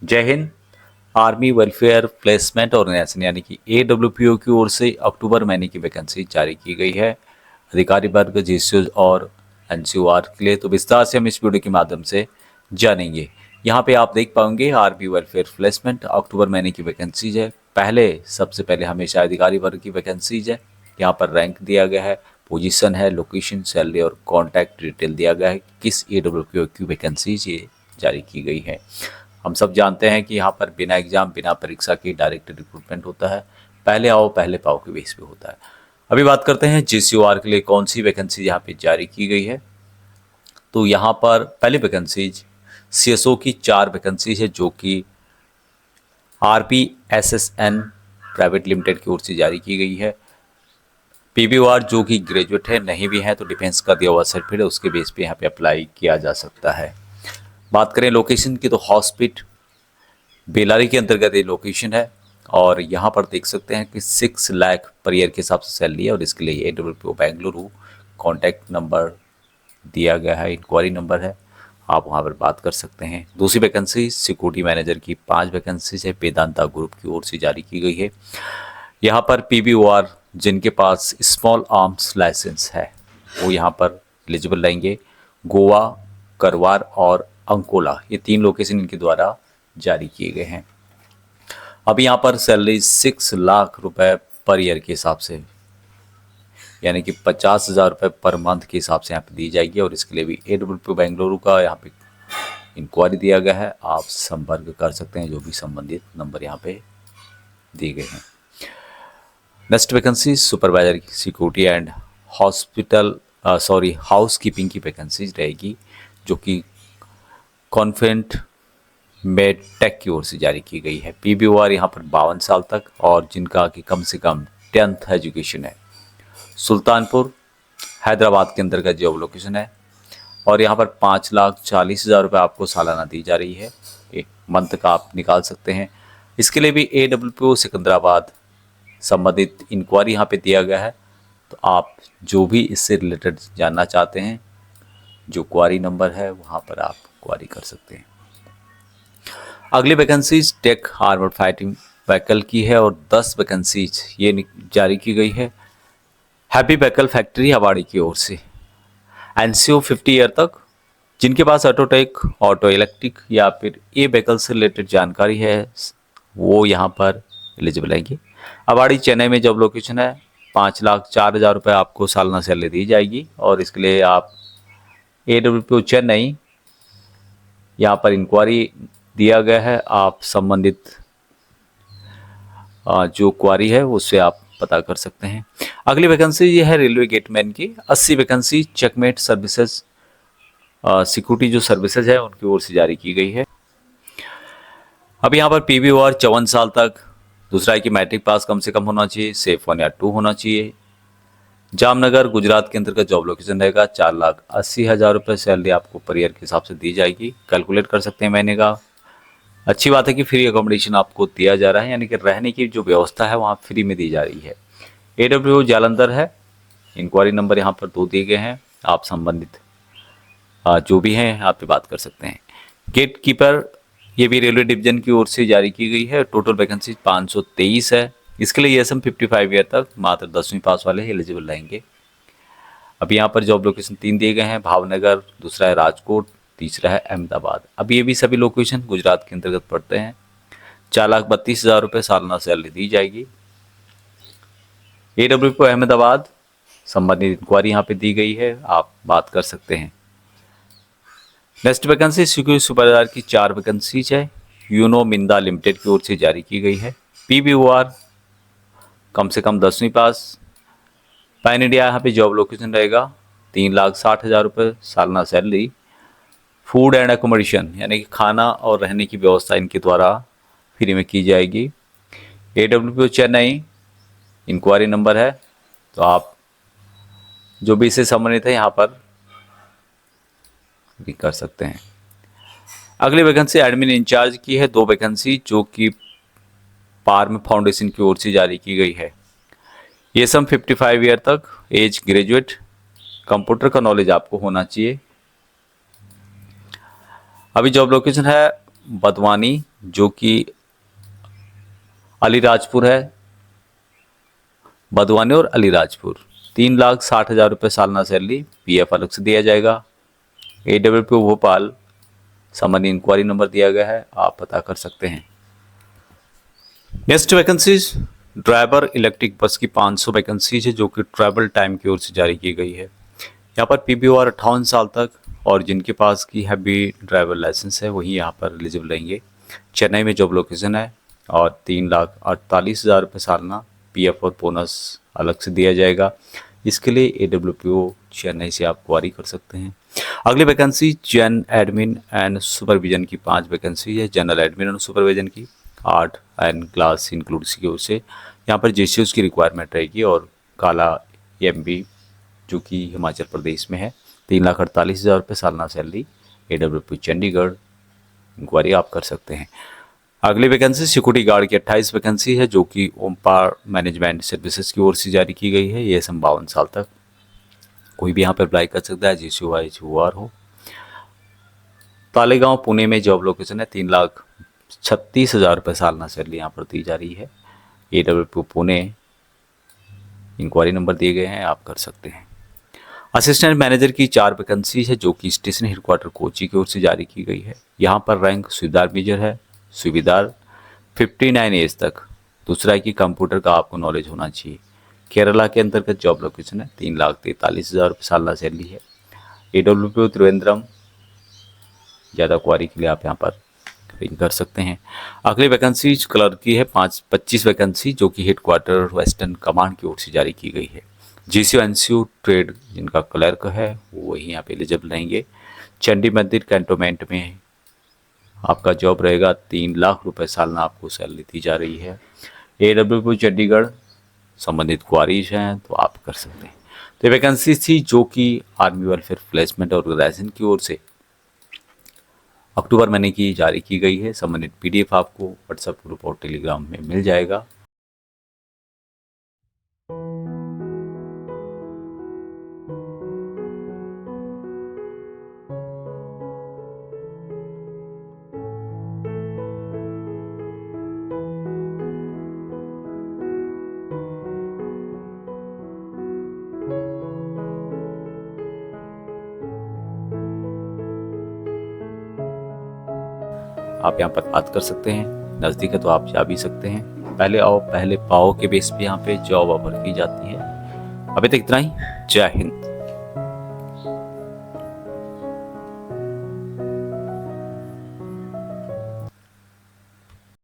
जय हिंद। Army welfare placement organisation यानी कि AWPO की ओर से अक्टूबर महीने की वैकेंसी जारी की गई है अधिकारी वर्ग GCO और NCOR के लिए। तो विस्तार से हम इस वीडियो के माध्यम से जानेंगे। यहाँ पे आप देख पाएंगे आर्मी वेलफेयर प्लेसमेंट अक्टूबर महीने की वैकेंसीज है। सबसे पहले हमेशा अधिकारी वर्ग की वैकेंसीज है। यहाँ पर रैंक दिया गया है, पोजीशन है, लोकेशन, सैलरी और कॉन्टैक्ट डिटेल दिया गया है। किस AWPO की वैकेंसीज ये जारी की गई है। हम सब जानते हैं कि यहाँ पर बिना एग्जाम बिना परीक्षा के डायरेक्ट रिक्रूटमेंट होता है। पहले आओ पहले पाओ के बेस पे होता है। अभी बात करते हैं GCOR के लिए कौन सी वैकेंसी यहाँ पे जारी की गई है। तो यहाँ पर पहली वैकेंसीज CSO की 4 वैकेंसीज है जो कि RPSSN प्राइवेट लिमिटेड की ओर से जारी की गई है। PBOR जो कि ग्रेजुएट है नहीं भी है तो डिफेंस का दिया हुआ सर्टिफिकेट है उसके बेस पे यहाँ पे अप्लाई किया जा सकता है। बात करें लोकेशन की तो हॉस्पिट बेलारी के अंतर्गत ये लोकेशन है और यहाँ पर देख सकते हैं कि 6 लाख पर ईयर के हिसाब से सैलरी है और इसके लिए AWPO बेंगलुरु कॉन्टैक्ट नंबर दिया गया है, इंक्वायरी नंबर है, आप वहाँ पर बात कर सकते हैं। दूसरी वैकेंसी सिक्योरिटी मैनेजर की 5 वैकेंसीज है, वेदांता ग्रुप की ओर से जारी की गई है। यहाँ पर PBOR जिनके पास स्मॉल आर्म्स लाइसेंस है वो यहाँ पर एलिजिबल रहेंगे। गोवा, करवार और अंकोला ये 3 लोकेशन इनके द्वारा जारी किए गए हैं। अब यहाँ पर सैलरी 6 लाख रुपए पर ईयर के हिसाब से यानी कि 50,000 रुपये पर मंथ के हिसाब से यहाँ पे दी जाएगी और इसके लिए भी AWPO बेंगलुरु का यहाँ पे इंक्वायरी दिया गया है, आप संपर्क कर सकते हैं जो भी संबंधित नंबर यहाँ पे दिए गए हैं। Next vacancy supervisor security and house keeping की वैकेंसीज रहेगी जो कि कॉन्फेंट मेडटेक की ओर से जारी की गई है। PBOR यहाँ पर 52 साल तक और जिनका कि कम से कम 10th एजुकेशन है। सुल्तानपुर हैदराबाद के अंतर्गत जॉब लोकेशन है और यहाँ पर 5,40,000 रुपये आपको सालाना दी जा रही है। एक मंथ का आप निकाल सकते हैं। इसके लिए भी AWPO सिकंदराबाद संबंधित इंक्वायरी यहाँ पे दिया गया है। तो आप जो भी इससे रिलेटेड जानना चाहते हैं जो क्वारी नंबर है वहाँ पर आप क्वारी कर सकते हैं। अगली vacancies tech armoured fighting vehicle की है और 10 वैकेंसीज ये जारी की गई है हैप्पी व्हीकल फैक्ट्री अवाड़ी की ओर से। NCO 50 ईयर तक जिनके पास ऑटोटेक, ऑटो इलेक्ट्रिक या फिर व्हीकल से रिलेटेड जानकारी है वो यहाँ पर एलिजिबल रहेंगे। अवाड़ी चेन्नई में जॉब लोकेशन है। 5,04,000 रुपये आपको सालाना सैलरी दी जाएगी और इसके लिए आप AWPO चेन्नई यहाँ पर इंक्वायरी दिया गया है, आप संबंधित जो क्वारी है उससे आप पता कर सकते हैं। अगली वैकेंसी ये है रेलवे गेटमैन की 80 वैकेंसी चेकमेट सर्विसेज सिक्योरिटी जो सर्विसेज है उनकी ओर से जारी की गई है। अब यहाँ पर PBOR 54 साल तक, दूसरा है कि मैट्रिक पास कम से कम होना चाहिए, सेफ 1 या 2 होना चाहिए। जामनगर गुजरात के अंतर्गत जॉब लोकेशन रहेगा। 4,80,000 रुपये सैलरी आपको पर ईयर के हिसाब से दी जाएगी, कैलकुलेट कर सकते हैं महीने का। अच्छी बात है कि फ्री अकोमोडेशन आपको दिया जा रहा है यानी कि रहने की जो व्यवस्था है वहाँ फ्री में दी जा रही है। AWPO जालंधर है, इंक्वायरी नंबर यहाँ पर 2 दिए गए हैं, आप संबंधित जो भी हैं आप पे बात कर सकते हैं। गेट कीपर ये भी रेलवे डिवीजन की ओर से जारी की गई है। टोटल वैकेंसी 523 है। इसके लिए ESM 55 ईयर तक मात्र 10वीं पास वाले एलिजिबल रहेंगे। अब यहाँ पर जॉब लोकेशन 3 दिए गए हैं, भावनगर, दूसरा है राजकोट, तीसरा है अहमदाबाद। अब ये भी सभी लोकेशन गुजरात के अंतर्गत पड़ते हैं। 4,32,000 रुपये सालाना सैलरी दी जाएगी। AWPO अहमदाबाद संबंधित इंक्वायरी यहाँ पे दी गई है, आप बात कर सकते हैं। नेक्स्ट वैकेंसी सिक्योरिटी सुपरवाइजर की 4 वैकेंसीज है, यूनो मिंदा लिमिटेड की ओर से जारी की गई है। PBOR कम से कम 10वीं पास। पैन इंडिया यहाँ पे जॉब लोकेशन रहेगा। 3,60,000 रुपये सालाना सैलरी। फूड एंड एकोमोडेशन यानी कि खाना और रहने की व्यवस्था इनके द्वारा फ्री में की जाएगी। AWPO चेन्नई इंक्वायरी नंबर है, तो आप जो भी इससे संबंधित है यहाँ पर भी कर सकते हैं। अगली वैकेंसी एडमिन इंचार्ज की है, 2 वैकेंसी जो कि पार्म फाउंडेशन की ओर से जारी की गई है। ESM 55 ईयर तक, एज ग्रेजुएट, कंप्यूटर का नॉलेज आपको होना चाहिए। अभी जॉब लोकेशन है बदवानी, जो कि अलीराजपुर है, बदवानी और अलीराजपुर। 3,60,000 रुपये सालाना सैलरी, पीएफ अलग से दिया जाएगा। AWP भोपाल, सामान्य इंक्वायरी नंबर दिया गया है, आप पता कर सकते हैं। Next vacancies, driver electric bus की 500 वैकेंसीज है जो कि ट्रैवल टाइम की ओर से जारी की गई है। यहाँ पर PBOR 58 साल तक और जिनके पास की हैवी ड्राइवर लाइसेंस है वही यहाँ पर एलिजिबल रहेंगे। चेन्नई में जॉब लोकेशन है और 3,48,000 रुपये सालाना, पीएफ और बोनस अलग से दिया जाएगा। इसके लिए AWPO चेन्नई से आप क्वारी कर सकते हैं। अगली वैकेंसी जन एडमिन एंड सुपरविजन की 5 वैकेंसी है। जनरल एडमिन एंड सुपरविजन की 8 एंड क्लास इंक्लूड की ओर से यहाँ पर JCOs की रिक्वायरमेंट रहेगी। और काला MB जो कि हिमाचल प्रदेश में है, 3,48,000 रुपये सालाना सैलरी, AWP चंडीगढ़, इंक्वायरी आप कर सकते हैं। अगली वैकेंसी सिक्योरिटी गार्ड की 28 वैकेंसी है जो कि ओमपार मैनेजमेंट सर्विसेज की ओर से जारी की गई है। ये 52 साल तक कोई भी यहाँ पर अप्लाई कर सकता है, JCOR हो। तालेगांव पुणे में जॉब लोकेशन है, 3,36,000 रुपये सालाना सैलरी यहाँ पर दी जा रही है। AWP पुणे, इंक्वायरी नंबर दिए गए हैं, आप कर सकते हैं। असिस्टेंट मैनेजर की 4 वैकेंसी है जो कि स्टेशन हेडक्वार्टर कोची की ओर से जारी की गई है। यहाँ पर रैंक सुबेदार मेजर है, सुबेदार 59 एज तक। दूसरा है कि कंप्यूटर का आपको नॉलेज होना चाहिए। केरला के अंतर्गत जॉब लोकेशन है, 3,43,000 रुपये सालाना सैलरी है। AWP त्रिवेंद्रम, ज़्यादा क्वारी के लिए आप यहाँ पर रिंग कर सकते हैं। अगली वैकेंसी क्लर्क की है, 25 वैकेंसी जो कि हेडक्वार्टर वेस्टर्न कमांड की ओर से जारी की गई है। GCO NCO ट्रेड जिनका क्लर्क है वो वही यहाँ पे एलिजिबल रहेंगे। चंडी मंदिर कैंटोनमेंट में आपका जॉब रहेगा, 3 लाख रुपए सालाना आपको सैलरी दी जा रही है। AWP चंडीगढ़, संबंधित क्वारीज हैं तो आप कर सकते हैं। तो वैकेंसी थी जो कि आर्मी वेलफेयर प्लेसमेंट ऑर्गेनाइजेशन की ओर से अक्टूबर महीने की जारी की गई है। संबंधित PDF आपको व्हाट्सएप ग्रुप और टेलीग्राम में मिल जाएगा। आप यहाँ पर बात कर सकते हैं, नज़दीक है तो आप जा भी सकते हैं। पहले आओ पहले पाओ के बेस पे यहाँ पे जॉब ऑफर की जाती है। अभी तक इतना ही, जय हिंद।